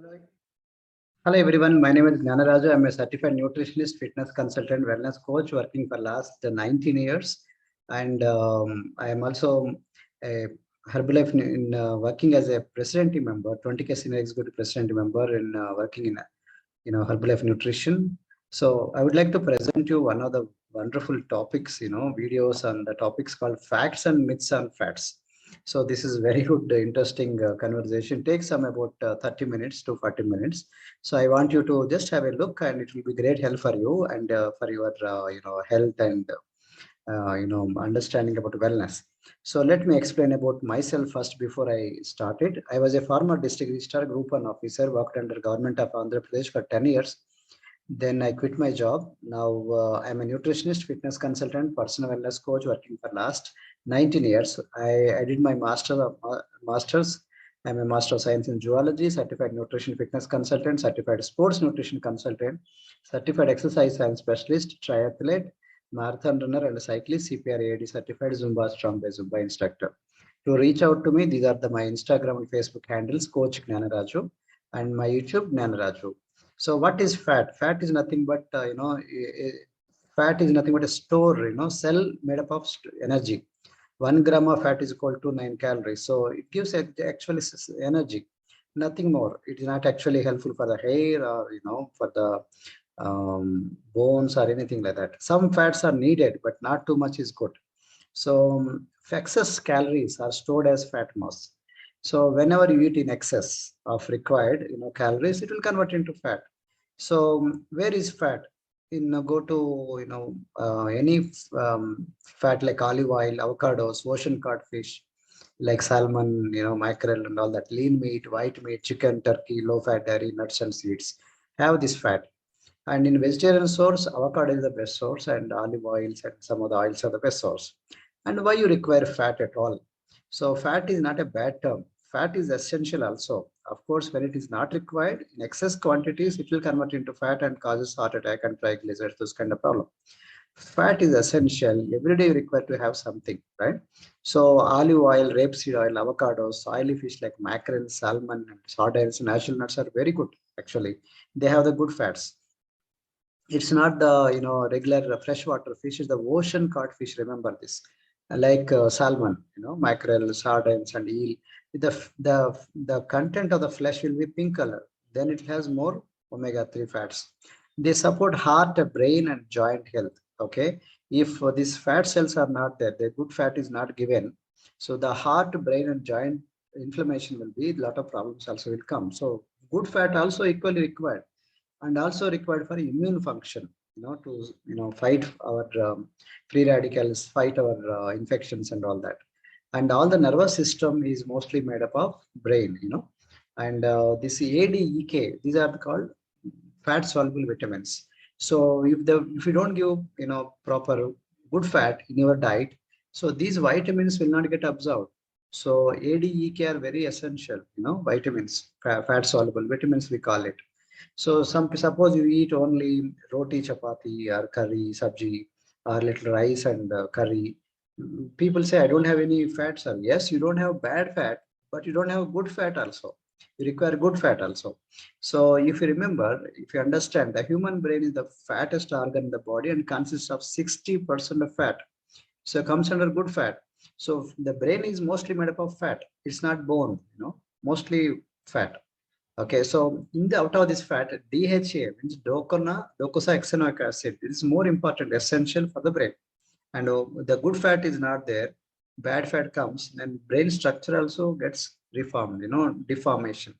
Hello Hello everyone, my name is Gnanaraju. I'm a certified nutritionist, fitness consultant, wellness coach working for last 19 years. And I am also a Herbalife working as a president member, 20K senior executive president member in working in Herbalife nutrition. So I would like to present you one of the wonderful topics, videos on the topics called facts and myths on fats. So this is very good, interesting conversation. Takes some about 30 minutes to 40 minutes. So I want you to just have a look, and it will be great help for you and for your health and understanding about wellness. So let me explain about myself first before I started. I was a former district registrar, group 1 officer, worked under government of Andhra Pradesh for 10 years. Then I quit my job. Now I'm a nutritionist, fitness consultant, personal wellness coach working for last 19 years. I did my master's. I'm a master of science in zoology, certified nutrition fitness consultant, certified sports nutrition consultant, certified exercise science specialist, triathlete, marathon runner and cyclist, CPR AD certified Zumba strong by Zumba instructor. To reach out to me, these are my Instagram and Facebook handles, Coach Gnanaraju, and my YouTube Gnanaraju. So what is fat? Fat is nothing but fat is nothing but a store, cell made up of energy. 1 gram of fat is equal to 9 calories. So it gives actually energy, nothing more. It is not actually helpful for the hair or for the bones or anything like that. Some fats are needed, but not too much is good. So excess calories are stored as fat mass. So whenever you eat in excess of required, calories, it will convert into fat. So where is fat? Go to any fat like olive oil, avocados, ocean codfish, like salmon, mackerel and all that, lean meat, white meat, chicken, turkey, low fat dairy, nuts and seeds have this fat. And in vegetarian source, avocado is the best source, and olive oils and some of the oils are the best source. And why you require fat at all? So fat is not a bad term. Fat is essential also. Of course, when it is not required in excess quantities, it will convert into fat and causes heart attack and triglycerides, those kind of problem. Fat is essential. Every day you require to have something, right? So olive oil, rapeseed oil, avocados, oily fish like mackerel, salmon, sardines, natural nuts are very good. Actually, they have the good fats. It's not the regular freshwater fish, it's the ocean caught fish. Remember this, like salmon, mackerel, sardines and eel. The content of the flesh will be pink color. Then it has more omega-3 fats. They support heart, brain and joint health. Okay, if these fat cells are not there, the good fat is not given, so the heart, brain and joint inflammation will be, a lot of problems also will come. So good fat also equally required, and also required for immune function, to fight our free radicals, fight our infections and all that. And all the nervous system is mostly made up of brain, and this ADEK, these are called fat soluble vitamins. So if you don't give proper good fat in your diet, so these vitamins will not get absorbed. So ADEK are very essential, vitamins, fat soluble vitamins we call it. So suppose you eat only roti, chapati, or curry, sabji, or little rice and curry. People say I don't have any fat, sir. Yes, you don't have bad fat, but you don't have good fat also. You require good fat also. So if you remember, if you understand, the human brain is the fattest organ in the body and consists of 60% of fat. So it comes under good fat. So the brain is mostly made up of fat. It's not bone, mostly fat. Okay, so in the out of this fat, DHA means docosahexaenoic acid. This is more important, essential for the brain. And the good fat is not there. Bad fat comes, then brain structure also gets reformed, deformation.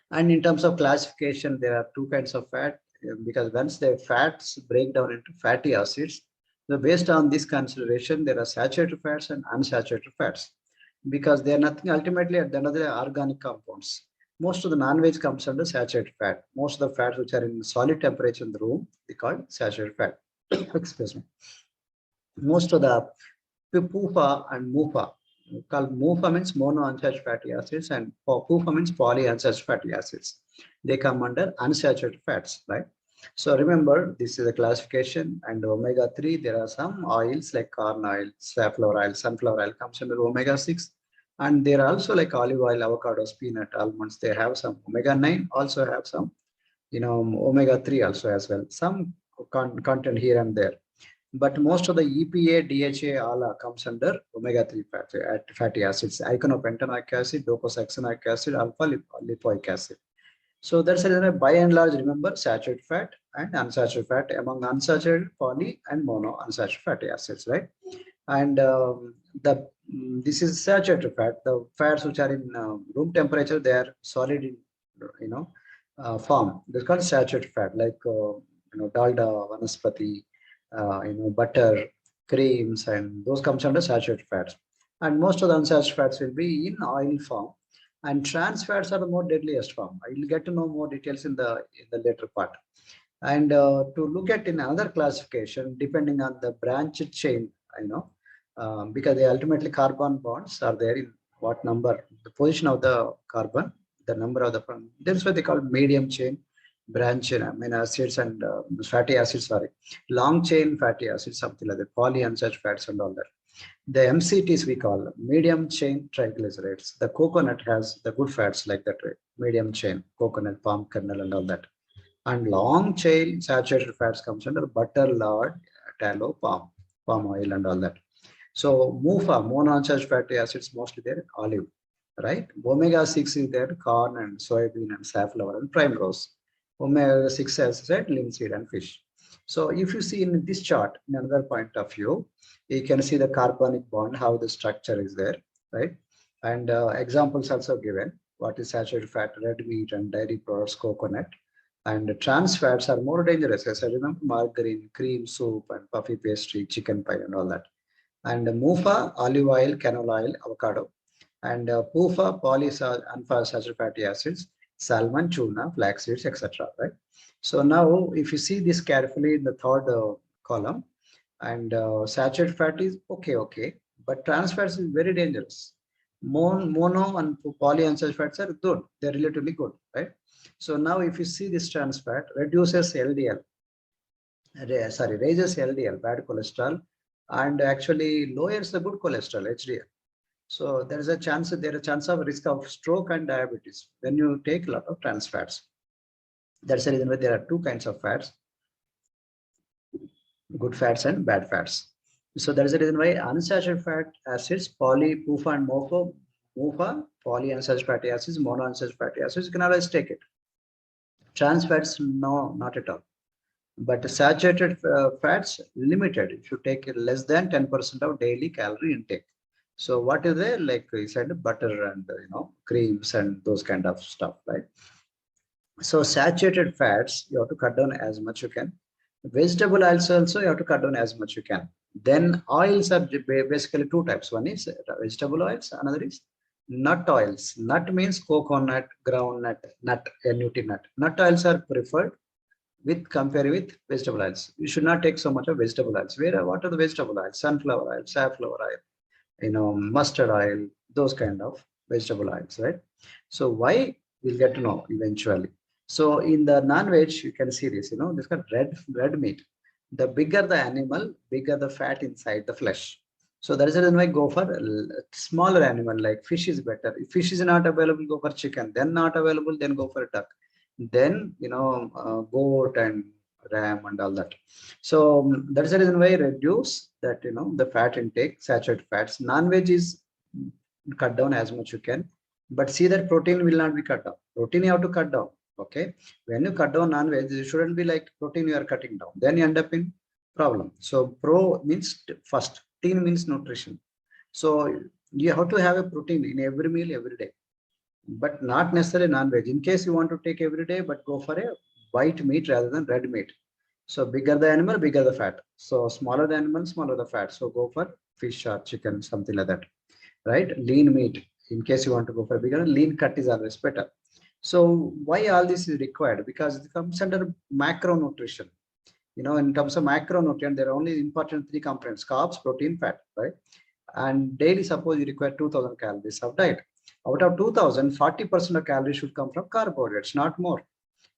And in terms of classification, there are two kinds of fat, because once the fats break down into fatty acids, so based on this consideration, there are saturated fats and unsaturated fats, because they are nothing ultimately at the end of the day organic compounds. Most of the non-veg comes under saturated fat. Most of the fats which are in solid temperature in the room, they call saturated fat. Excuse me. Most of the PUFA and MUFA, called MUFA means monounsaturated fatty acids and PUFA means polyunsaturated fatty acids. They come under unsaturated fats, right? So remember, this is a classification, and omega-3, there are some oils like corn oil, safflower oil, sunflower oil comes under omega-6. And there are also like olive oil, avocados, peanut, almonds. They have some omega-9, also have some, omega-3 also as well. Some content here and there. But most of the EPA, DHA, ALA comes under omega-3 fatty acids, iconopentanoic acid, docosahexaenoic acid, alpha lipoic acid. So that's a reason by and large, remember saturated fat and unsaturated fat among unsaturated poly and mono unsaturated fatty acids, right? And this is saturated fat. The fats which are in room temperature, they are solid in form. This is called saturated fat, like dalda, vanaspati, butter, creams, and those comes under saturated fats. And most of the unsaturated fats will be in oil form. And trans fats are the more deadliest form. I will get to know more details in the later part. And to look at in another classification, depending on the branched chain, because the ultimately carbon bonds are there in what number, the position of the carbon, the number of the, that's what they call medium chain, branch amino acids and fatty acids, sorry, long chain fatty acids, something like that, polyunsaturated fats and all that. The MCTs we call medium chain triglycerides. The coconut has the good fats like that, right? Medium chain, coconut, palm kernel and all that. And long chain saturated fats comes under butter, lard, tallow, palm oil and all that. So MUFA, monounsaturated fatty acids, mostly there, olive, right? Omega-6 is there, corn and soybean and safflower and primrose. Omega-6, as I said, linseed and fish. So if you see in this chart, in another point of view, you can see the carbonic bond, how the structure is there, right? And examples also given. What is saturated fat? Red meat and dairy products, coconut. And trans fats are more dangerous. As I remember, margarine, cream, soup, and puffy pastry, chicken pie, and all that. And MUFA, olive oil, canola oil, avocado. And PUFA, polyunsaturated fatty acids, salmon, tuna, flax seeds, etc. Right? So now, if you see this carefully in the third column, and saturated fat is okay, but trans fats is very dangerous. Mono and polyunsaturated fats are good; they're relatively good, right? So now, if you see this trans fat reduces LDL, raises LDL, bad cholesterol, and actually lowers the good cholesterol, HDL. So there is a chance of risk of stroke and diabetes when you take a lot of trans fats. That's the reason why there are two kinds of fats, good fats and bad fats. So that is the reason why unsaturated fat acids, PUFA and MUFA, polyunsaturated fatty acids, monounsaturated fatty acids, you can always take it. Trans fats, no, not at all. But saturated fats, limited. If you take less than 10% of daily calorie intake. So what is there? Like you said, butter and creams and those kind of stuff, right? So saturated fats, you have to cut down as much you can. Vegetable oils also you have to cut down as much you can. Then oils are basically two types. One is vegetable oils, another is nut oils. Nut means coconut, groundnut, nut, NUT nut. Nut oils are preferred compared with vegetable oils. You should not take so much of vegetable oils. What are the vegetable oils? Sunflower oil, safflower oil, mustard oil, those kind of vegetable oils, right? So why, we'll get to know eventually. So in the non-veg, you can see this, this got red meat. The bigger the animal, bigger the fat inside the flesh. So that is the reason why go for a smaller animal, like fish is better. If fish is not available, go for chicken. Then not available, then go for a duck. Then goat and ram and all that. So that is the reason why reduce that the fat intake, saturated fats. Non-veg is cut down as much you can, but see that protein will not be cut down. Protein you have to cut down. Okay, when you cut down non-veg, it shouldn't be like protein you are cutting down. Then you end up in problem. So pro means first, teen means nutrition. So you have to have a protein in every meal every day, but not necessarily non-veg. In case you want to take every day, but go for a white meat rather than red meat. So bigger the animal, bigger the fat. So smaller the animal, smaller the fat. So go for fish or chicken, something like that, right? Lean meat. In case you want to go for a bigger, lean cut is always better. So why all this is required? Because it comes under macronutrition. In terms of macronutrient, there are only important three components: carbs, protein, fat, right? And daily, suppose you require 2000 calories of diet. Out of 2000, 40% of calories should come from carbohydrates, not more.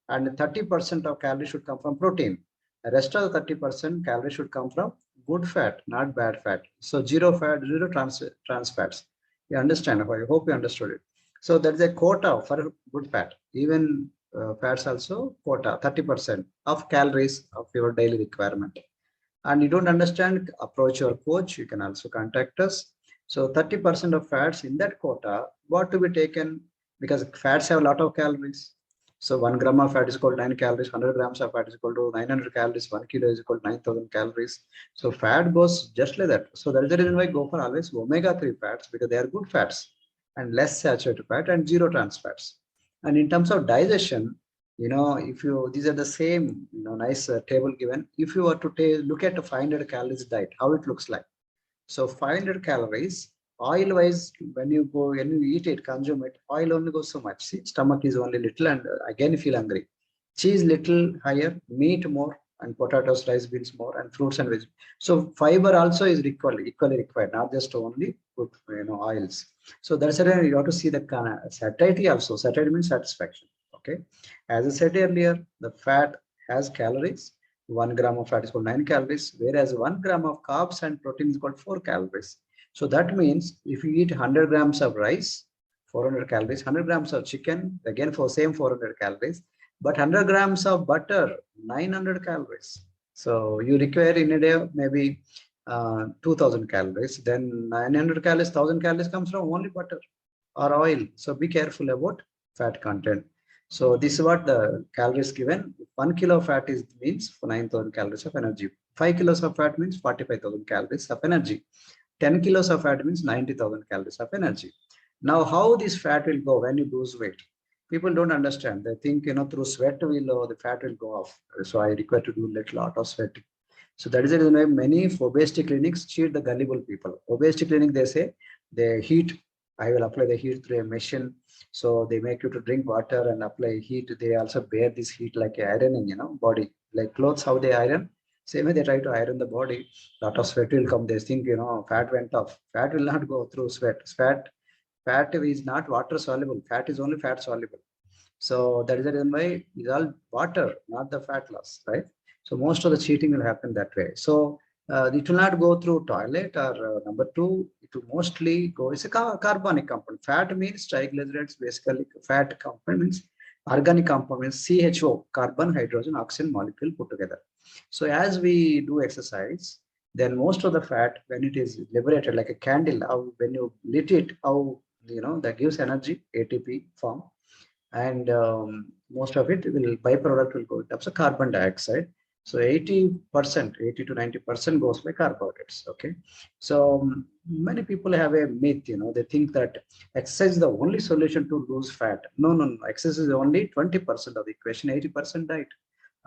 And 30% of calories should come from protein. The rest of the 30% calories should come from good fat, not bad fat. So zero fat, zero trans fats. You understand? I hope you understood it. So that's a quota for good fat. Even fats also quota 30% of calories of your daily requirement. And you don't understand, approach your coach. You can also contact us. So 30% of fats in that quota, what to be taken, because fats have a lot of calories. So 1 gram of fat is called 9 calories, 100 grams of fat is equal to 900 calories, 1 kilo is equal to 9,000 calories. So fat goes just like that. So that is the reason why I go for always omega-3 fats, because they are good fats and less saturated fat and zero trans fats. And in terms of digestion, if you, these are the same, nice table given. If you were to look at a 500 calories diet, how it looks like. So 500 calories, oil wise, when you eat it, consume it, oil only goes so much. See, stomach is only little and again feel hungry. Cheese little higher, meat more, and potatoes, rice, beans more, and fruits and vegetables. So fiber also is equally required, not just only good, oils. So that's why you have to see the satiety also. Satiety means satisfaction. Okay. As I said earlier, the fat has calories. 1 gram of fat is called 9 calories, whereas 1 gram of carbs and protein is called 4 calories. So that means if you eat 100 grams of rice, 400 calories, 100 grams of chicken, again for same 400 calories, but 100 grams of butter, 900 calories. So you require in a day maybe 2000 calories. Then 900 calories, 1000 calories comes from only butter or oil. So be careful about fat content. So this is what the calories given. 1 kilo of fat is means 9,000 calories of energy. 5 kilos of fat means 45,000 calories of energy. 10 kilos of fat means 90,000 calories of energy. Now, how this fat will go when you lose weight? People don't understand. They think, through sweat the fat will go off. So I require to do a lot of sweating. So that is the reason why many obesity clinics cheat the gullible people. Obesity clinic, they say, they heat. I will apply the heat through a machine. So they make you to drink water and apply heat. They also bear this heat like ironing, body. Like clothes, how they iron. Same way they try to iron the body. Lot of sweat will come. They think, fat went off. Fat will not go through sweat. Fat is not water soluble. Fat is only fat soluble. So that is the reason why it's all water, not the fat loss, right? So most of the cheating will happen that way. So it will not go through toilet or number two, it will mostly go, it's a carbonic compound. Fat means triglycerides, basically fat compound means organic compound means CHO, carbon, hydrogen, oxygen molecule put together. So as we do exercise, then most of the fat, when it is liberated like a candle, how when you lit it, how, that gives energy, ATP form, and most of it will byproduct will go in terms of carbon dioxide. So 80%, 80 to 90% goes by carbohydrates. Okay. So many people have a myth, they think that exercise is the only solution to lose fat. No, no, no. Exercise is only 20% of the equation, 80% diet,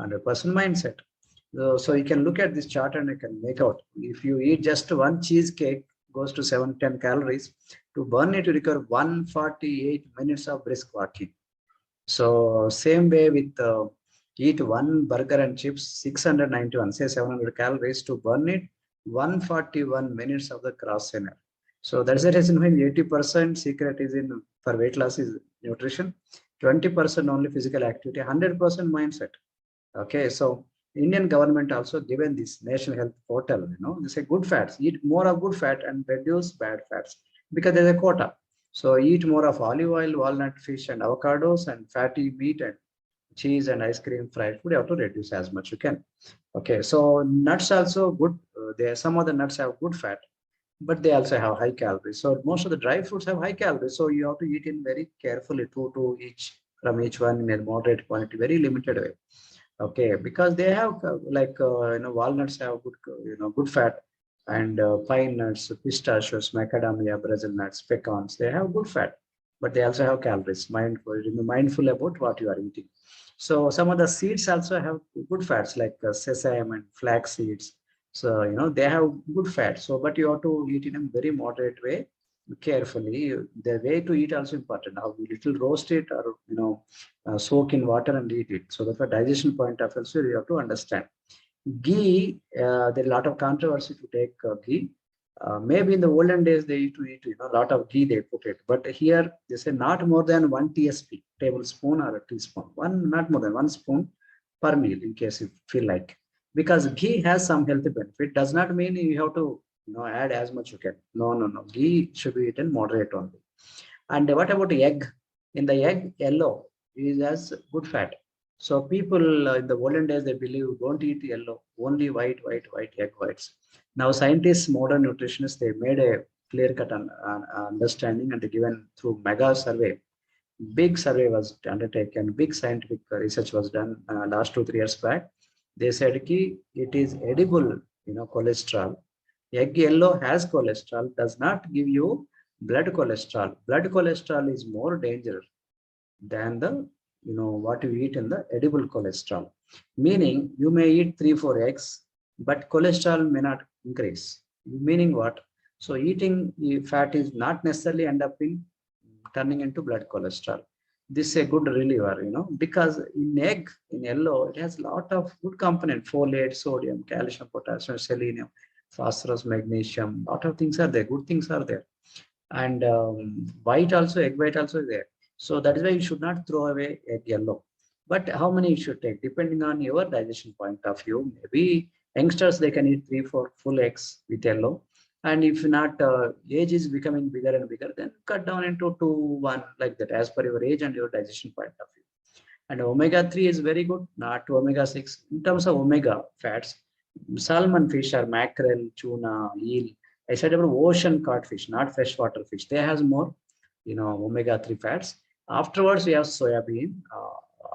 100% mindset. So you can look at this chart and you can make out, if you eat just one cheesecake, goes to 710 calories. To burn it, you require 148 minutes of brisk walking. So same way with eat one burger and chips, 691, say 700 calories. To burn it, 141 minutes of the cross center. So that's the reason why 80% secret is in for weight loss is nutrition, 20% only physical activity, 100% mindset. Okay, so Indian government also given this national health portal, they say good fats, eat more of good fat and reduce bad fats because there's a quota. So eat more of olive oil, walnut, fish, and avocados, and fatty meat and cheese and ice cream, fried food. You have to reduce as much you can. Okay, so nuts also good. There some of the nuts have good fat, but they also have high calories. So most of the dry fruits have high calories. So you have to eat in very carefully, two to each from each one in a moderate quantity, very limited way. Okay, because they have walnuts have good good fat, and pine nuts, pistachios, macadamia, Brazil nuts, pecans, they have good fat, but they also have calories. Mindful about what you are eating. So some of the seeds also have good fats like sesame and flax seeds. So they have good fat. So but you have to eat in a very moderate way, carefully. The way to eat also important. How you little roast it or soak in water and eat it. So for digestion point of view, you have to understand. Ghee, there are a lot of controversy to take ghee. Maybe in the olden days they used to eat a lot of ghee they put it, but here they say not more than 1 tsp, tablespoon or a teaspoon, not more than 1 spoon per meal in case you feel like. Because ghee has some healthy benefit, does not mean you have to Add as much you can. No. Ghee should be eaten moderate only. And what about the egg? In the egg, yellow is as good fat. So people in the olden days, they believe don't eat yellow, only white egg whites. Now scientists, modern nutritionists, they made a clear-cut understanding and given through mega survey. Big survey was undertaken, big scientific research was done last 2 3 years back. They said ki it is edible, cholesterol. Egg yellow has cholesterol, does not give you blood cholesterol. Blood cholesterol is more dangerous than the what you eat in the edible cholesterol. Meaning you may eat 3 4 eggs, but cholesterol may not increase. Meaning what? So eating fat is not necessarily end up in turning into blood cholesterol. This is a good reliever, because in egg, in yellow, it has a lot of good component: folate, sodium, calcium, potassium, selenium, phosphorus, magnesium. Lot of things are there. Good things are there. And white also, egg white also is there. So that is why you should not throw away egg yellow. But how many you should take, depending on your digestion point of view. Maybe youngsters, they can eat 3 4 full eggs with yellow. And if not, age is becoming bigger and bigger, then cut down into 2 1 like that, as per your age and your digestion point of view. And omega 3 is very good, not omega 6. In terms of omega fats, salmon fish or mackerel, tuna, eel. I said about ocean caught fish, not freshwater fish. They has more, omega 3 fats. Afterwards, we have soybean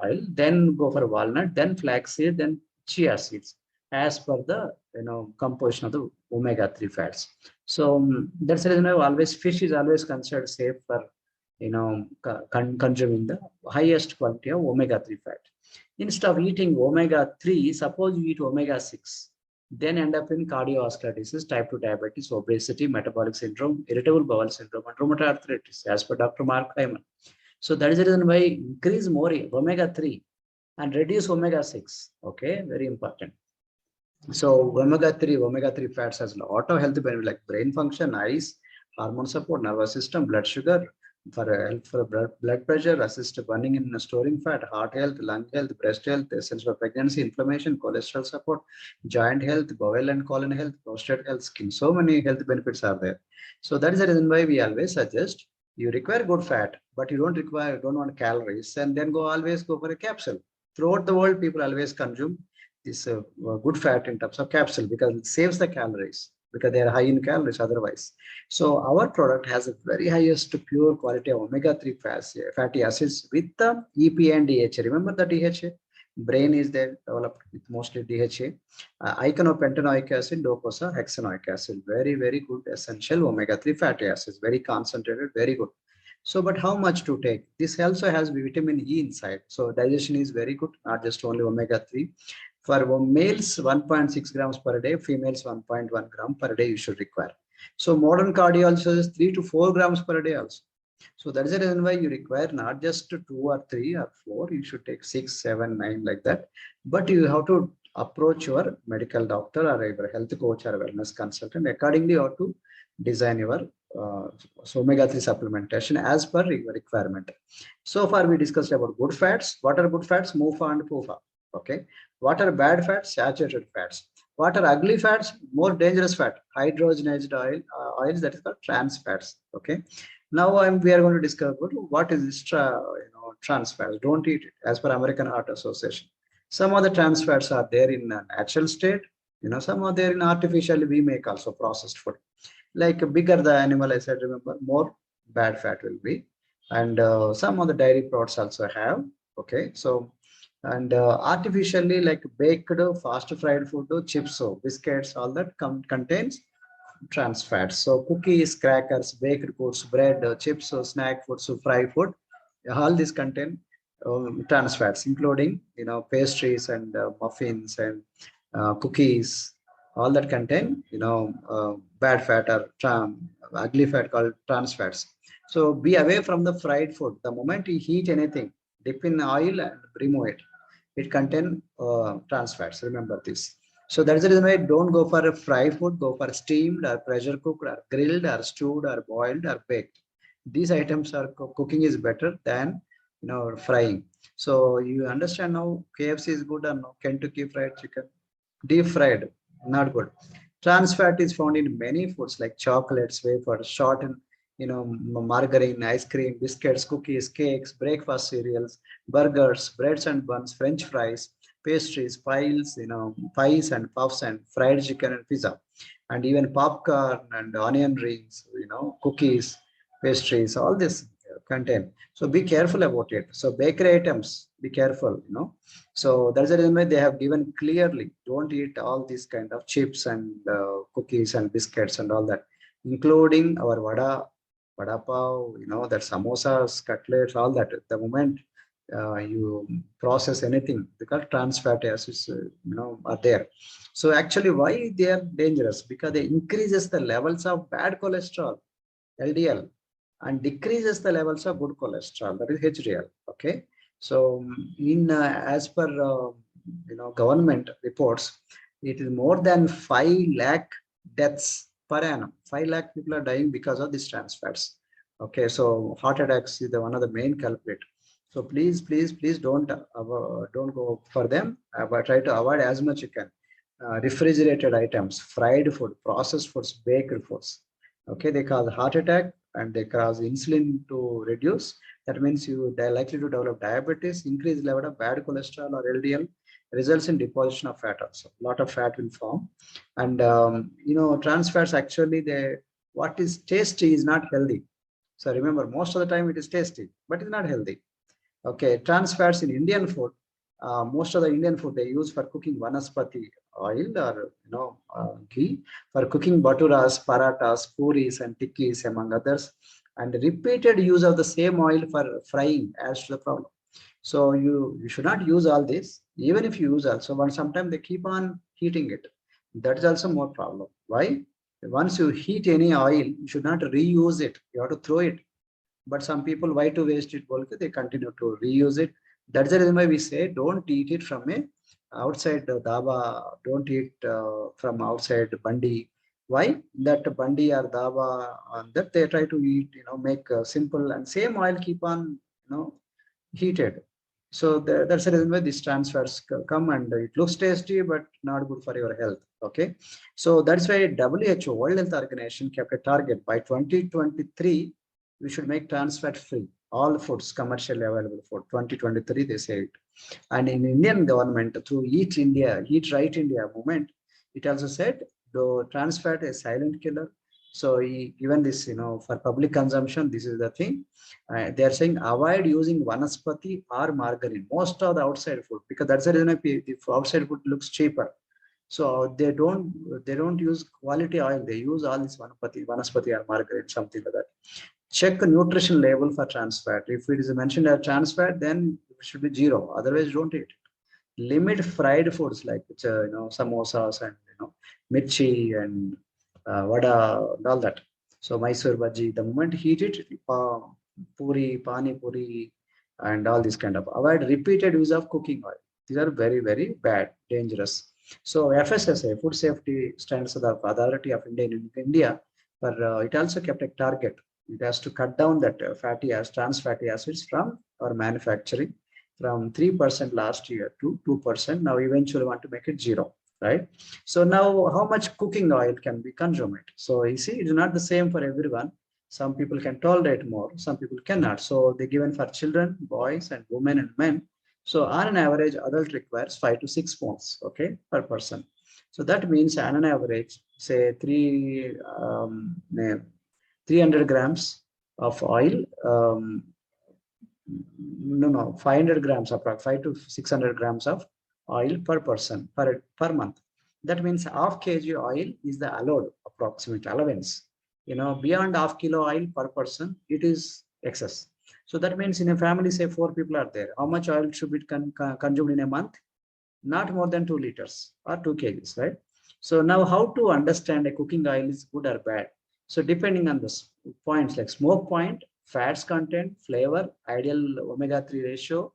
oil, then go for walnut, then flaxseed, then chia seeds, as per the composition of the omega 3 fats. So that's the reason why always fish is always considered safe for consuming the highest quality of omega 3 fat. Instead of eating omega 3, suppose you eat omega 6, then end up in cardiovascular disease, type 2 diabetes, obesity, metabolic syndrome, irritable bowel syndrome, and rheumatoid arthritis, as per Dr. Mark Hyman. So that is the reason why increase more omega 3 and reduce omega 6. Okay, very important. So omega 3 fats has a lot of health benefits like brain function, eyes, hormone support, nervous system, blood sugar, for help for blood pressure, assist burning in storing fat, heart health, lung health, breast health, essential for pregnancy, inflammation, cholesterol support, joint health, bowel and colon health, prostate health, skin. So many health benefits are there. So that is the reason why we always suggest you require good fat, but you don't want calories, and then always go for a capsule. Throughout the world, people always consume this good fat in terms of capsule because it saves the calories, because they are high in calories otherwise. So our product has a very highest pure quality of omega 3 fatty acids with the EPA and DHA. Remember the DHA? Brain is there developed with mostly DHA. Iconopentanoic acid, doposa, hexanoic acid. Very, very good essential omega 3 fatty acids. Very concentrated, very good. So, but how much to take? This also has vitamin E inside. So digestion is very good, not just only omega 3. For males, 1.6 grams per day, females 1.1 gram per day you should require. So modern cardio also is 3 to 4 grams per day also. So that is the reason why you require not just 2 or 3 or 4, you should take 6, 7, 9 like that. But you have to approach your medical doctor or your health coach or wellness consultant. Accordingly, you have to design your omega 3 supplementation as per your requirement. So far we discussed about good fats. What are good fats? MUFA and PUFA. Okay. What are bad fats? Saturated fats. What are ugly fats? More dangerous fat, hydrogenated oils, that is called trans fats. Okay. Now we are going to discuss what is this trans fats. Don't eat it as per American Heart Association. Some of the trans fats are there in a natural state. Some are there in artificially we make also processed food. Like bigger the animal, I said, remember, more bad fat will be. And some of the dairy products also have. Okay. So and artificially like baked fast fried food, chips, so biscuits, all that contains trans fats. So cookies, crackers, baked goods, bread, chips, snack foods, fry food, all these contain trans fats, including pastries and muffins and cookies, all that contain bad fat or ugly fat called trans fats. So be away from the fried food. The moment you heat anything, dip in oil and remove it. It contains trans fats. Remember this. So that's the reason why don't go for a fried food. Go for steamed or pressure cooked or grilled or stewed or boiled or baked. These items are cooking is better than frying. So you understand now KFC is good or no? Kentucky Fried Chicken, deep fried, not good. Trans fat is found in many foods like chocolates, wafers, shortened, margarine, ice cream, biscuits, cookies, cakes, breakfast cereals, burgers, breads and buns, French fries, pastries, pies and puffs and fried chicken and pizza, and even popcorn and onion rings, cookies, pastries, all this contain. So be careful about it. So bakery items, be careful, So that's the reason why they have given clearly, don't eat all these kind of chips and cookies and biscuits and all that, including our vada pav, that samosas, cutlets, all that. The moment you process anything, because trans fatty acids, are there. So actually, why they are dangerous? Because they increases the levels of bad cholesterol, LDL, and decreases the levels of good cholesterol, that is HDL. Okay, so in as per government reports, it is more than 5 lakh deaths per annum. 5 lakh people are dying because of these trans fats. Okay, so heart attacks is one of the main culprit. So please, please, please don't go for them, but try to avoid as much you can. Refrigerated items, fried food, processed foods, baked foods. Okay, they cause heart attack and they cause insulin to reduce. That means they're likely to develop diabetes, increased level of bad cholesterol or LDL, results in deposition of fat also. A lot of fat will form. And, trans fats actually, what is tasty is not healthy. So remember, most of the time it is tasty, but it's not healthy. Okay, trans fats in Indian food, most of the Indian food they use for cooking vanaspati oil or ghee, for cooking baturas, paratas, puris, and tikkis, among others, and repeated use of the same oil for frying adds to the problem. So you should not use all this. Even if you use also, but sometimes they keep on heating it. That is also more problem. Why? Once you heat any oil, you should not reuse it. You have to throw it. But some people, why to waste it? They continue to reuse it. That's the reason why we say don't eat it from a outside dhaba. Don't eat from outside bandi. Why? That bandi or dhaba, that they try to eat, make simple and same oil keep on, heated. So that's the reason why these trans fats come, and it looks tasty, but not good for your health. Okay. So that's why WHO, World Health Organization, kept a target by 2023 we should make trans fat free all foods commercially available for 2023, they say it. And in Indian government through Eat Right India movement, it also said the trans fat is silent killer. So given this, for public consumption, this is the thing. They are saying avoid using vanaspati or margarine, most of the outside food, because that's the reason the outside food looks cheaper. So they don't use quality oil. They use all this vanaspati or margarine, something like that. Check the nutrition label for trans fat. If it is mentioned as trans fat, then it should be 0. Otherwise, don't eat it. Limit fried foods like samosas and mirchi and vada and all that. So Mysore bhaji, the moment heat it, puri, pani puri, and all this kind of. Avoid repeated use of cooking oil. These are very, very bad, dangerous. So FSSA, Food Safety Standards Authority of India, but it also kept a target. It has to cut down that trans fatty acids from our manufacturing from 3% last year to 2%. Now eventually want to make it 0, right? So now how much cooking oil can be consumed? So you see, it's not the same for everyone. Some people can tolerate more, some people cannot. So they given for children, boys and women and men. So on an average, adult requires 5 to 6 spoons, okay, per person. So that means on an average, say 300 grams of oil, 500 grams, approximately 5 to 600 grams of oil per person per month. That means half kg oil is the allowed approximate allowance. Beyond half kilo oil per person, it is excess. So that means in a family, say 4 people are there. How much oil should be consumed in a month? Not more than 2 liters or 2 kgs, right? So now how to understand a cooking oil is good or bad? So depending on the points like smoke point, fats content, flavor, ideal omega-3 ratio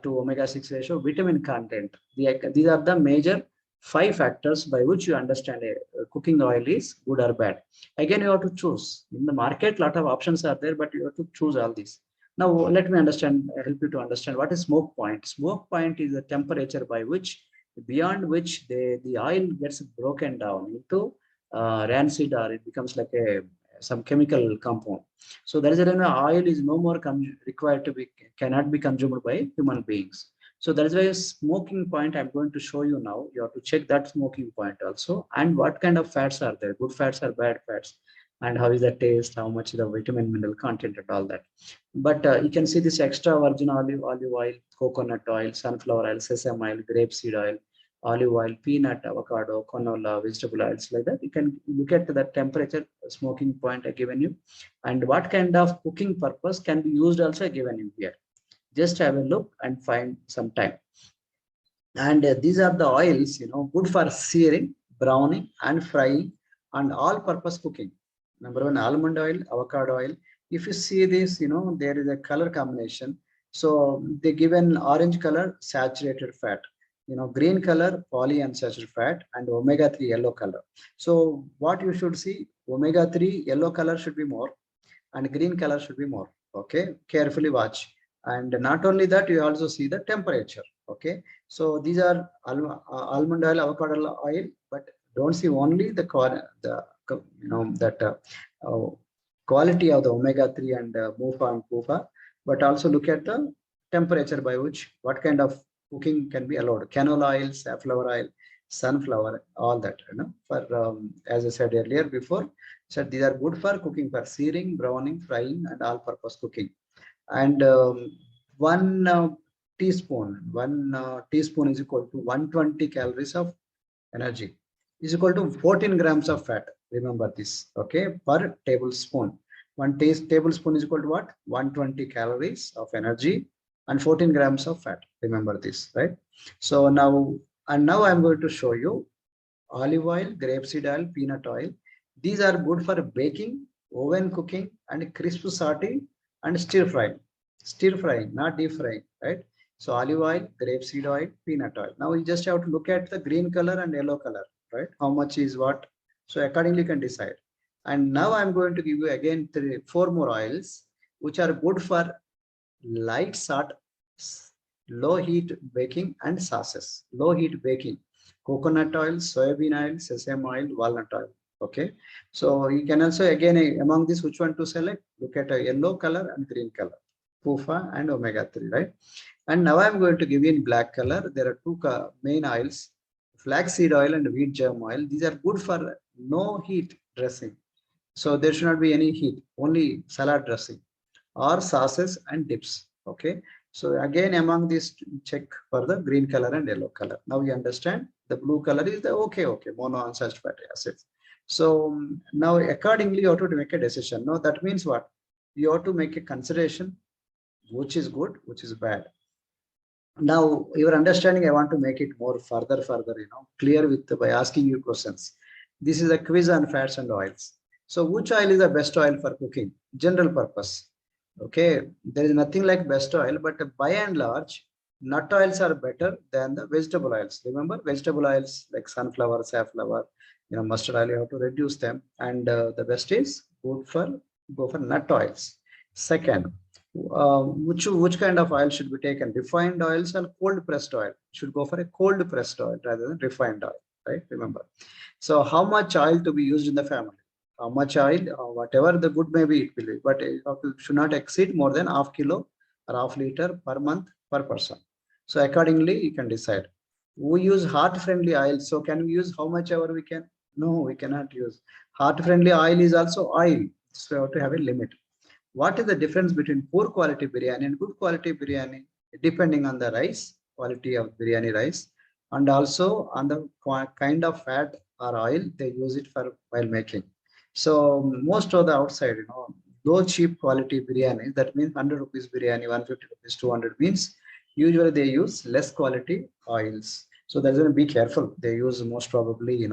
to omega-6 ratio, vitamin content. These are the major 5 factors by which you understand a cooking oil is good or bad. Again, you have to choose. In the market, a lot of options are there, but you have to choose all these. Now, let me help you to understand what is smoke point. Smoke point is the temperature by which beyond which the oil gets broken down into rancid, or it becomes like a some chemical compound. So that is the reason oil is no more required to be, cannot be consumed by human beings. So that is why a smoking point I'm going to show you now. You have to check that smoking point also, and what kind of fats are there, good fats or bad fats, and how is the taste, how much is the vitamin mineral content and all that. But you can see this extra virgin olive oil, coconut oil, sunflower oil, sesame oil, grapeseed oil, olive oil, peanut, avocado, canola, vegetable oils like that. You can look at the temperature smoking point I given you, and what kind of cooking purpose can be used also given you here. Just have a look and find some time. And these are the oils, good for searing, browning, and frying, and all-purpose cooking. Number one, almond oil, avocado oil. If you see this, there is a color combination. So they give an orange color, saturated fat. Green color, polyunsaturated fat, and omega-3 yellow color. So what you should see, omega-3 yellow color should be more, and green color should be more. Okay, carefully watch. And not only that, you also see the temperature. Okay, so these are almond oil, avocado oil, but don't see only the that quality of the omega-3 and MUFA and PUFA, but also look at the temperature by which what kind of cooking can be allowed. Canola oil, safflower oil, sunflower, all that. For as I said earlier before, so these are good for cooking, for searing, browning, frying, and all-purpose cooking. And one teaspoon is equal to 120 calories of energy, is equal to 14 grams of fat. Remember this, okay, per tablespoon. One tablespoon is equal to what? 120 calories of energy and 14 grams of fat. Remember this, right? So now I'm going to show you olive oil, grapeseed oil, peanut oil. These are good for baking, oven cooking, and crisp sauté and stir frying. Stir frying, not deep frying, right? So olive oil, grapeseed oil, peanut oil. Now you just have to look at the green color and yellow color, right? How much is what? So accordingly you can decide. And now I'm going to give you again four more oils, which are good for light salt, low heat baking, and sauces. Low heat baking, coconut oil, soybean oil, sesame oil, walnut oil. Okay, so you can also again among this which one to select. Look at a yellow color and green color, PUFA and omega-3, right? And now I'm going to give you in black color. There are two main oils, flaxseed oil and wheat germ oil. These are good for no heat dressing. So there should not be any heat, only salad dressing or sauces and dips. Okay. So again, among these, check for the green color and yellow color. Now you understand the blue color is the okay, monounsaturated fatty acids. So now accordingly, you have to make a decision. No, that means what? You have to make a consideration which is good, which is bad. Now your understanding, I want to make it more further, clear with by asking you questions. This is a quiz on fats and oils. So which oil is the best oil for cooking? General purpose. Okay, there is nothing like best oil, but by and large, nut oils are better than the vegetable oils. Remember, vegetable oils like sunflower, safflower, mustard oil, you have to reduce them. And the best is good for go for nut oils. Second, which kind of oil should be taken? Refined oils or cold pressed oil? Should go for a cold pressed oil rather than refined oil, right? Remember. So how much oil to be used in the family? How much oil, whatever the good may be, it will be, but it should not exceed more than half kilo or half liter per month per person. So accordingly, you can decide. We use heart-friendly oil, so can we use how much ever we can? No, we cannot use. Heart-friendly oil is also oil, so you have to have a limit. What is the difference between poor quality biryani and good quality biryani? Depending on the rice, quality of biryani rice, and also on the kind of fat or oil they use it for while making. So most of the outside, though cheap quality biryani, that means 100 rupees biryani, 150 rupees, 200 means usually they use less quality oils. So that's going to be careful. They use most probably,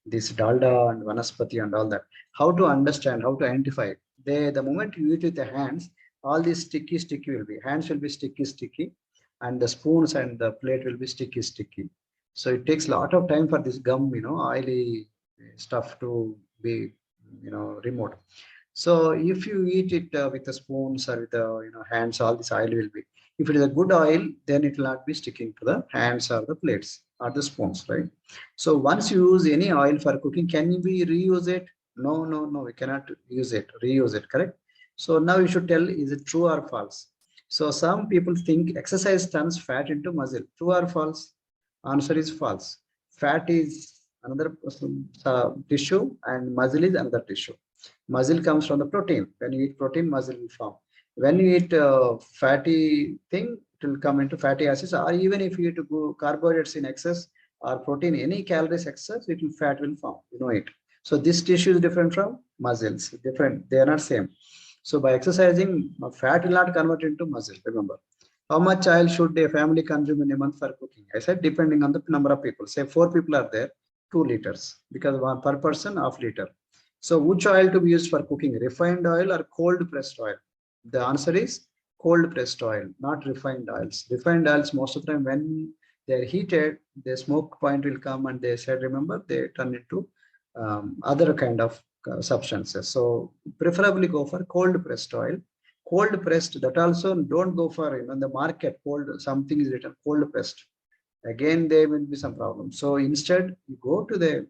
this dalda and vanaspati and all that. How to understand, how to identify it? The moment you eat with the hands, all these sticky will be, hands will be sticky, and the spoons and the plate will be sticky. So it takes a lot of time for this gum, oily stuff to be, removed. So if you eat it with the spoons or with the hands, all this oil will be. If it is a good oil, then it will not be sticking to the hands or the plates or the spoons, right? So once you use any oil for cooking, can we reuse it? No, no, no, we cannot use it, reuse it, correct? So now you should tell, is it true or false? So some people think exercise turns fat into muscle. True or false? Answer is false. Fat is another tissue and muscle is another tissue. Muscle comes from the protein. When you eat protein, muscle will form. When you eat fatty thing, it will come into fatty acids. Or even if you eat carbohydrates in excess or protein, any calories excess, it will fat will form. You know it. So this tissue is different from muscles. Different. They are not same. So by exercising, fat will not convert into muscle. Remember. How much oil should a family consume in a month for cooking? I said depending on the number of people. Say 4 people are there, 2 liters because one per person half liter. So which oil to be used for cooking? Refined oil or cold pressed oil? The answer is cold pressed oil, not refined oils. Refined oils most of the time when they're heated, the smoke point will come and they said, remember, they turn into other kind of substances. So preferably go for cold pressed oil. Cold pressed, that also don't go for, in the market, cold, something is written cold pressed. Again, there will be some problems. So instead, you go to the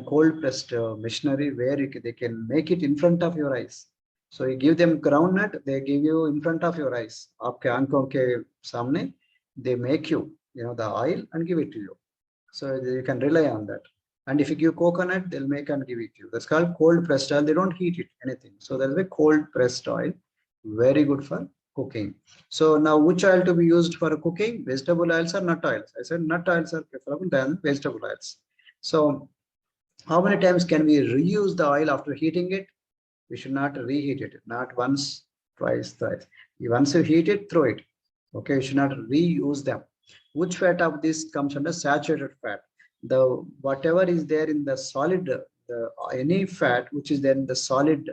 cold pressed machinery where they can make it in front of your eyes. So you give them groundnut, they give you in front of your eyes. Aapke aankhon ke samne, they make you, the oil and give it to you. So you can rely on that. And if you give coconut, they'll make and give it to you. That's called cold pressed oil. They don't heat it, anything. So there's a cold pressed oil, very good for cooking. So now which oil to be used for cooking? Vegetable oils or nut oils? I said nut oils are preferable than vegetable oils. So how many times can we reuse the oil after heating it? We should not reheat it, not once, twice, thrice. Once you heat it, throw it. Okay, you should not reuse them. Which fat of this comes under saturated fat? The whatever is there in the solid, any fat which is there in the solid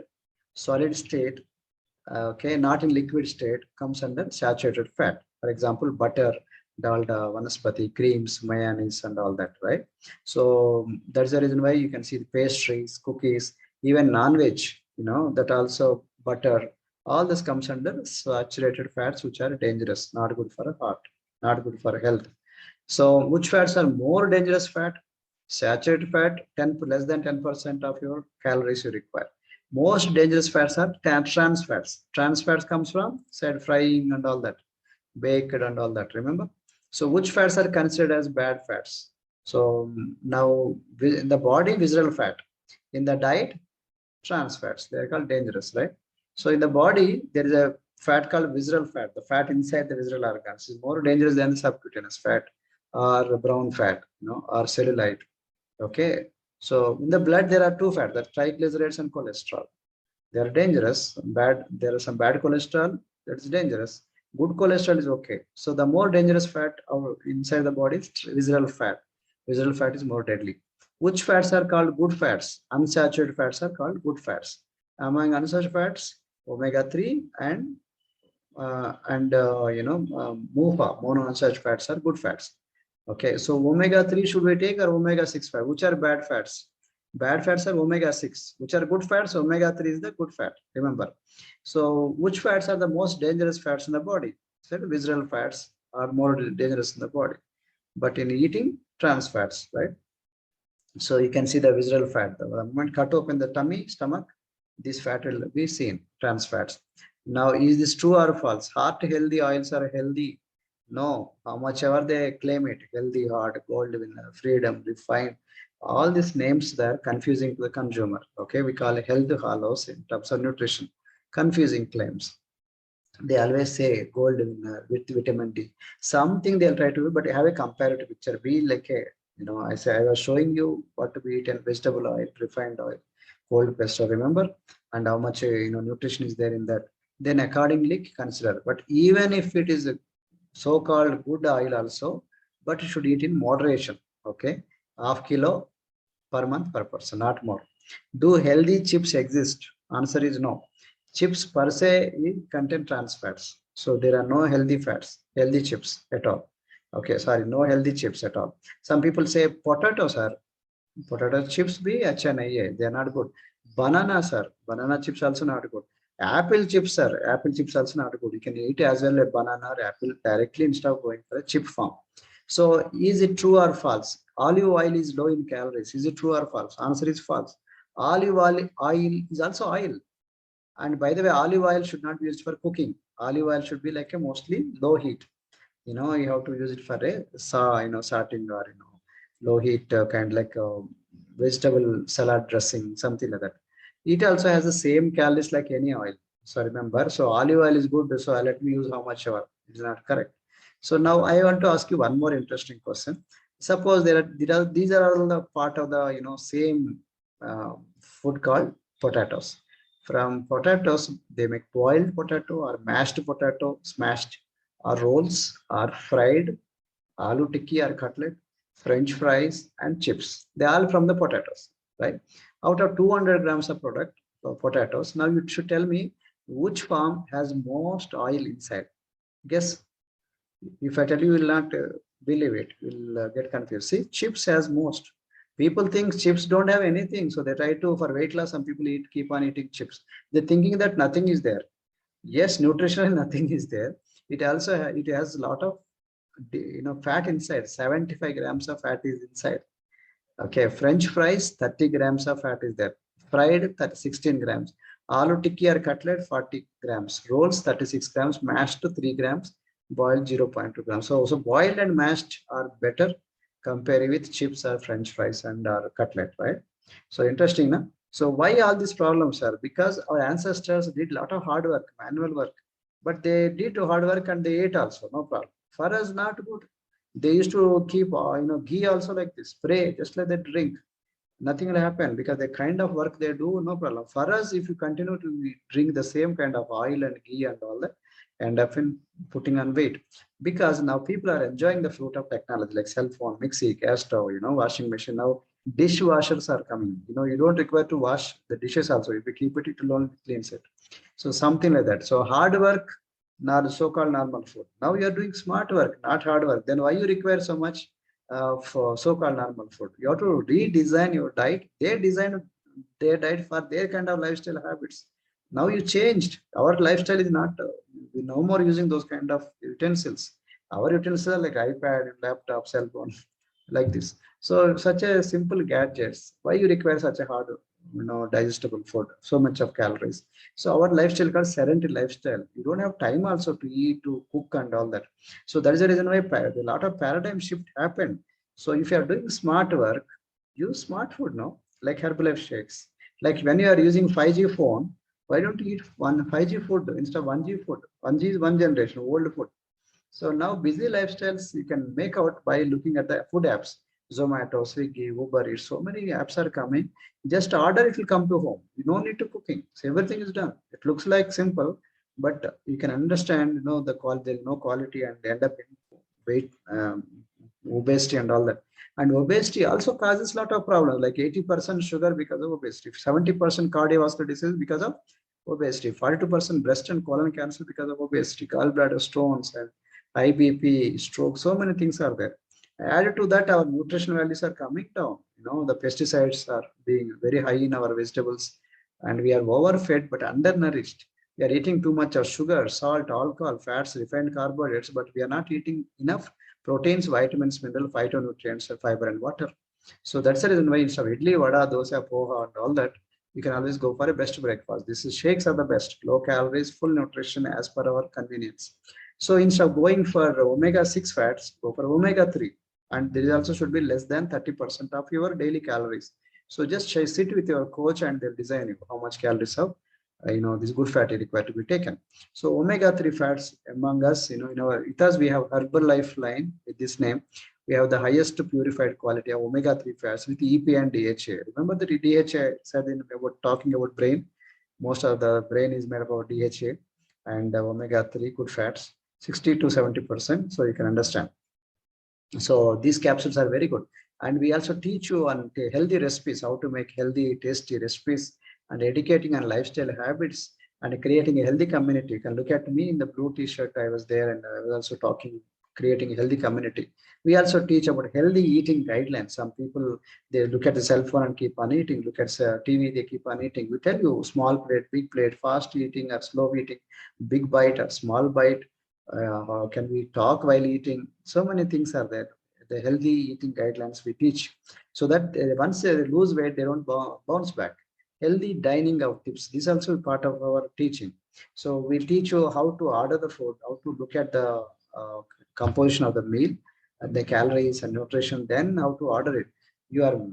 state, okay, not in liquid state, comes under saturated fat. For example, butter, dalda, vanaspati, creams, mayonnaise, and all that, right? So that's the reason why you can see the pastries, cookies, even non-veg, that also butter, all this comes under saturated fats, which are dangerous, not good for heart, not good for health. So which fats are more dangerous fat? Saturated fat, less than 10% of your calories you require. Most dangerous fats are trans fats. Trans fats comes from said frying and all that, baked and all that, remember? So which fats are considered as bad fats? So now in the body, visceral fat. In the diet, trans fats. They are called dangerous, right? So in the body, there is a fat called visceral fat. The fat inside the visceral organs is more dangerous than subcutaneous fat or brown fat, or cellulite. Okay. So in the blood, there are two fats, the triglycerides and cholesterol. They are dangerous. Bad. There are some bad cholesterol that's dangerous. Good cholesterol is okay. So the more dangerous fat inside the body is visceral fat. Visceral fat is more deadly. Which fats are called good fats? Unsaturated fats are called good fats. Among unsaturated fats, omega-3 and MUFA, monounsaturated fats are good fats. Okay, so omega-3 should we take or omega-6 fat? Which are bad fats? Bad fats are omega-6. Which are good fats? Omega-3 is the good fat. Remember. So which fats are the most dangerous fats in the body? So visceral fats are more dangerous in the body. But in eating, trans fats, right? So you can see the visceral fat. The moment cut open the tummy, stomach, this fat will be seen, trans fats. Now, is this true or false? Heart healthy oils are healthy. No, how much ever they claim it, healthy heart, gold winner, freedom, refined, all these names that are confusing to the consumer. Okay, we call it health hollows in terms of nutrition. Confusing claims. They always say gold winner with vitamin D. Something they'll try to do, but have a comparative picture. Be like a, I say I was showing you what to eat and vegetable oil, refined oil, cold pressed oil, remember, and how much nutrition is there in that. Then accordingly consider. But even if it is a so-called good oil also, but you should eat in moderation. Okay, half kilo per month per person, not more. Do healthy chips exist? Answer is no. Chips per se contain trans fats. So there are no healthy fats, healthy chips at all. Okay, sorry, no healthy chips at all. Some people say potatoes are, potato chips be acha nahi hai, they are not good. Bananas are, banana chips also not good. Apple chips are apple chips also not good. You can eat as well a banana or apple directly instead of going for a chip form. So is it true or false? Olive oil is low in calories. Is it true or false? Answer is false. Olive oil is also oil. And by the way, olive oil should not be used for cooking. Olive oil should be like a mostly low heat. You have to use it for a starting or low heat kind like vegetable salad dressing, something like that. It also has the same calories like any oil. So remember, so olive oil is good, so let me use how much ever. It is not correct. So now I want to ask you one more interesting question. Suppose these are all the part of the same food called potatoes. From potatoes they make boiled potato or mashed potato, smashed, or rolls, or fried, aloo tikki or cutlet, French fries, and chips. They are all from the potatoes, right? Out of 200 grams of product of potatoes, now you should tell me which farm has most oil inside. Guess. If I tell you, you will not believe it. You will get confused. See, chips has most. People think chips don't have anything, so they try to for weight loss. Some people keep on eating chips. They're thinking that nothing is there. Yes, nutritional nothing is there. It has a lot of fat inside. 75 grams of fat is inside. Okay, French fries, 30 grams of fat is there. Fried, 16 grams. Aloo tikki or cutlet, 40 grams. Rolls, 36 grams. Mashed, 3 grams. Boiled, 0.2 grams. So boiled and mashed are better compared with chips or French fries and or cutlet, right? So interesting, no? So why all these problems are? Because our ancestors did a lot of hard work, manual work, but they did hard work and they ate also, no problem. For us, not good. They used to keep, ghee also like this, spray, just like they drink. Nothing will happen because the kind of work they do, no problem. For us, if you continue to drink the same kind of oil and ghee and all that, end up in putting on weight. Because now people are enjoying the fruit of technology like cell phone, mixie, gas stove, washing machine. Now dishwashers are coming. You don't require to wash the dishes also. If you keep it alone, it cleans it. So something like that. So hard work, not so-called normal food. Now you are doing smart work, not hard work. Then why you require so much for so-called normal food? You have to redesign your diet. They designed their diet for their kind of lifestyle habits. Now you changed. Our lifestyle is not. We no more using those kind of utensils. Our utensils are like iPad, laptop, cell phone, like this. So such a simple gadgets. Why you require such a hard, digestible food? So much of calories. So our lifestyle called sedentary lifestyle. You don't have time also to eat, to cook, and all that. So that is the reason why a lot of paradigm shift happened. So if you are doing smart work, use smart food now, like Herbalife shakes. Like when you are using 5G phone, why don't you eat one 5G food instead of 1G food? 1G is one generation, old food. So now busy lifestyles you can make out by looking at the food apps. Zomato, Swiggy, Uber Eats, so many apps are coming. Just order, it will come to home. You don't need to cooking. So everything is done. It looks like simple, but you can understand, the quality, there's no quality and end up in weight, obesity and all that. And obesity also causes a lot of problems, like 80% sugar because of obesity, 70% cardiovascular disease because of obesity, 42% breast and colon cancer because of obesity, gallbladder stones and high BP, stroke, so many things are there. Added to that, our nutrition values are coming down. The pesticides are being very high in our vegetables, and we are overfed but undernourished. We are eating too much of sugar, salt, alcohol, fats, refined carbohydrates, but we are not eating enough proteins, vitamins, mineral, phytonutrients, fiber, and water. So that's the reason why instead of idli, vada, dosa, poha, and all that, you can always go for a best breakfast. This is shakes are the best, low calories, full nutrition as per our convenience. So instead of going for omega-6 fats, go for omega-3. And there also should be less than 30% of your daily calories. So just sit with your coach and they'll design you how much calories of this good fat is required to be taken. So omega-3 fats among us, in our Ithas we have Herbalife line with this name. We have the highest purified quality of omega-3 fats with EPA and DHA. Remember that DHA said about talking about brain. Most of the brain is made about DHA and omega-3 good fats, 60 to 70%. So you can understand. So these capsules are very good. And we also teach you on healthy recipes, how to make healthy, tasty recipes, and educating on lifestyle habits and creating a healthy community. You can look at me in the blue t-shirt. I was there and I was also talking creating a healthy community. We also teach about healthy eating guidelines. Some people, they look at the cell phone and keep on eating, look at TV, they keep on eating. We tell you small plate, big plate, fast eating or slow eating, big bite or small bite. How can we talk while eating? So many things are there. The healthy eating guidelines we teach, so that once they lose weight, they don't bounce back. Healthy dining out tips. This is also part of our teaching. So we teach you how to order the food, how to look at the composition of the meal, and the calories and nutrition, then how to order it. Your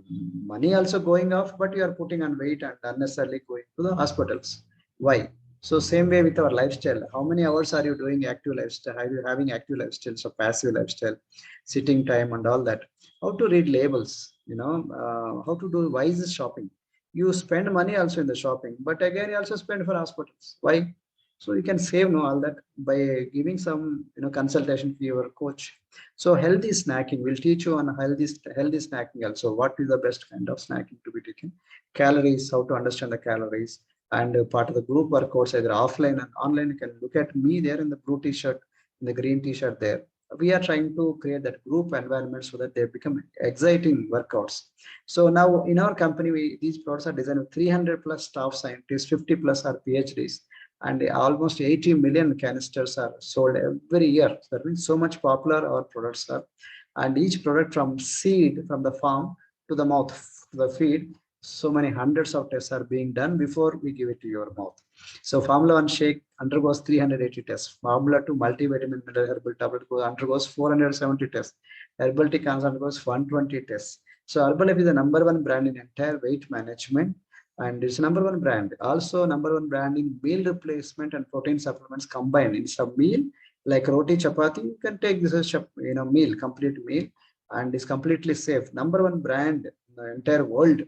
money also going off, but you are putting on weight and unnecessarily going to the hospitals. Why? So same way with our lifestyle. How many hours are you doing active lifestyle? Are you having active lifestyle? So passive lifestyle, sitting time and all that. How to read labels, how to do wise shopping. You spend money also in the shopping, but again you also spend for hospitals. Why? So you can save all that by giving some consultation to your coach. So healthy snacking, will teach you on healthy snacking also. What is the best kind of snacking to be taken? Calories, how to understand the calories, and part of the group workouts either offline and online. You can look at me there in the blue t-shirt, in the green t-shirt there. We are trying to create that group environment so that they become exciting workouts. So now in our company, these products are designed with 300 plus staff scientists, 50 plus are PhDs, and almost 80 million canisters are sold every year. So that means so much popular our products are. And each product from seed, from the farm to the mouth, to the feed, so many hundreds of tests are being done before we give it to your mouth. So Formula 1 shake undergoes 380 tests. Formula 2 multivitamin mineral herbal tablet undergoes 470 tests. Herbal tea undergoes 120 tests. So Herbalife is the number one brand in entire weight management, and it's number one brand. Also number one brand in meal replacement and protein supplements combined. In some meal like roti chapati, you can take this as meal, complete meal, and it's completely safe. Number one brand in the entire world.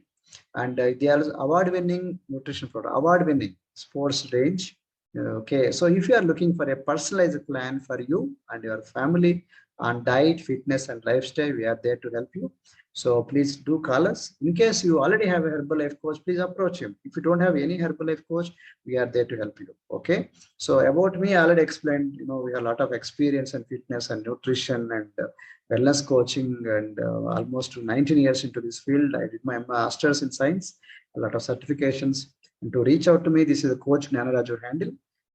And they are award-winning nutrition product, award-winning sports range. Okay, so if you are looking for a personalized plan for you and your family on diet, fitness, and lifestyle, we are there to help you. So please do call us. In case you already have a Herbalife coach, please approach him. If you don't have any Herbalife coach, we are there to help you. Okay. So about me, I already explained. We have a lot of experience in fitness and nutrition and wellness coaching, and almost 19 years into this field. I did my master's in science, a lot of certifications. And to reach out to me, this is the coach Gnanaraju handle,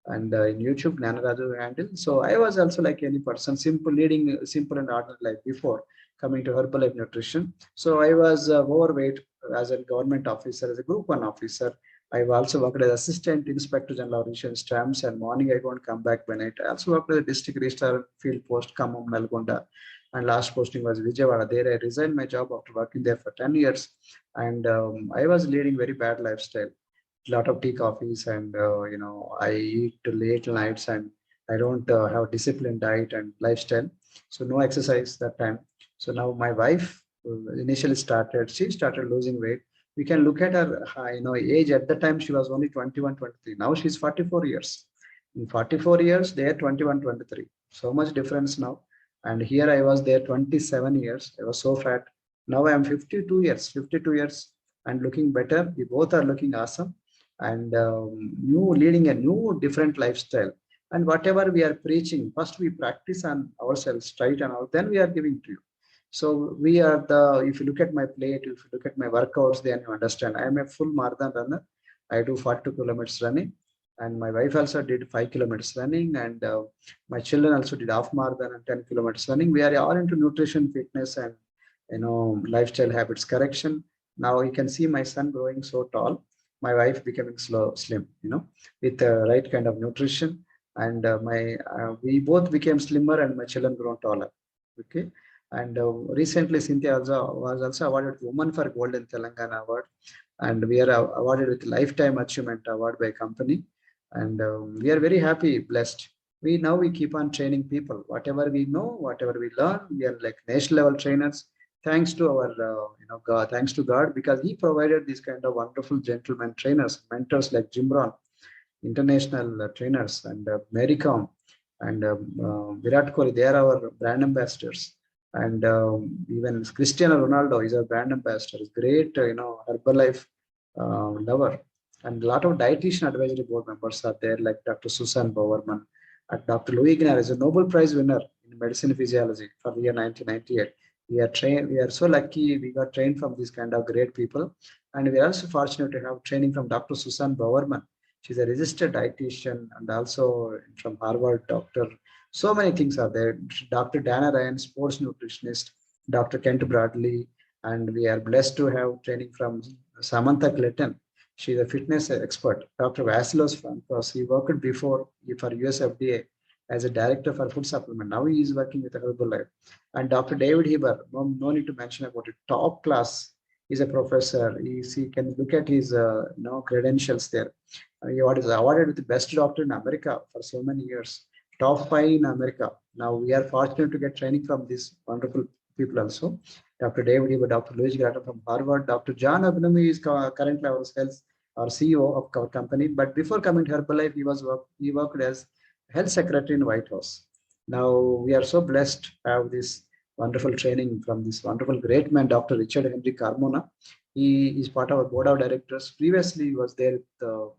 and in YouTube Gnanaraju handle. So I was also like any person, leading simple and ordinary life before coming to Herbalife Nutrition. So I was overweight as a government officer, as a Group 1 officer. I've also worked as Assistant Inspector General of Insurance Stamps, and morning I go and come back by night. I also worked as a District Registrar Field Post, Khammam, Nalgonda, and last posting was Vijayawada. There I resigned my job after working there for 10 years, and I was leading very bad lifestyle, lot of tea coffees, and I eat late nights, and I don't have disciplined diet and lifestyle, so no exercise that time. So now my wife initially she started losing weight. We can look at her age. At the time she was only 21, 23. Now she's 44 years. In 44 years they are 21, 23. So much difference now. And here I was there 27 years. I was so fat. Now I am 52 years and looking better. We both are looking awesome, and leading a new different lifestyle. And whatever we are preaching, first we practice on ourselves, right, and all, then we are giving to you. So we are if you look at my plate, if you look at my workouts, then you understand. I am a full marathon runner. I do 42 kilometers running, and my wife also did 5 kilometers running, and my children also did half marathon and 10 kilometers running. We are all into nutrition, fitness, and lifestyle habits correction. Now you can see my son growing so tall, my wife becoming slim, with the right kind of nutrition, and we both became slimmer, and my children grown taller. Okay. And recently Cynthia was also awarded Woman for Gold in Telangana award, and we are awarded with Lifetime Achievement Award by company, and we are very happy, blessed. We keep on training people. Whatever we know, whatever we learn, we are like national level trainers. Thanks to our God, thanks to God, because He provided these kind of wonderful gentlemen trainers, mentors like Jim Brown, international trainers, and Mary Com, and Virat Kohli. They are our brand ambassadors, and even Cristiano Ronaldo is our brand ambassador. He's great, Herbalife lover, and a lot of dietitian advisory board members are there, like Dr. Susan Bowerman, Dr. Louis Gnar is a Nobel Prize winner in medicine physiology for the year 1998. We are so lucky we got trained from these kind of great people. And we are also fortunate to have training from Dr. Susan Bowerman. She's a registered dietitian and also from Harvard doctor. So many things are there. Dr. Dana Ryan, sports nutritionist, Dr. Kent Bradley, and we are blessed to have training from Samantha Clayton. She's a fitness expert. Dr. Vasilos Frankos, he worked before for US FDA as a director for food supplement. Now he is working with Herbalife. And Dr. David Heber, no need to mention about it, top class. He's a professor. He can look at his credentials there. He was awarded with the best doctor in America for so many years, top 5 in America. Now we are fortunate to get training from these wonderful people also. Dr. David Heber, Dr. Louis Gratter from Harvard, Dr. John Abnami is currently our CEO of our company. But before coming to Herbalife, he worked as health secretary in White House. Now we are so blessed to have this wonderful training from this wonderful great man, Dr. Richard Henry Carmona. He is part of our board of directors. Previously, he was there.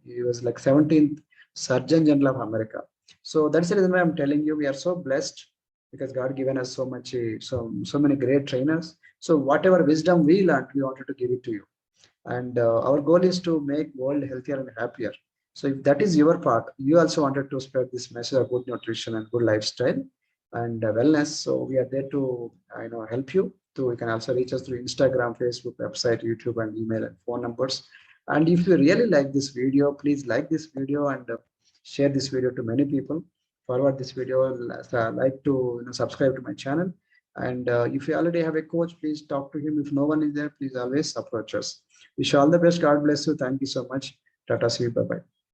He was like 17th Surgeon General of America. So that's the reason why I'm telling you we are so blessed because God given us so much, so many great trainers. So whatever wisdom we learned, we wanted to give it to you. And our goal is to make world healthier and happier. So if that is your part, you also wanted to spread this message of good nutrition and good lifestyle and wellness. So we are there to help you. You can also reach us through Instagram, Facebook, website, YouTube, and email and phone numbers. And if you really like this video, please like this video and share this video to many people. Forward this video. Like to subscribe to my channel. And if you already have a coach, please talk to him. If no one is there, please always approach us. Wish you all the best. God bless you. Thank you so much. Tata, see you. Bye bye.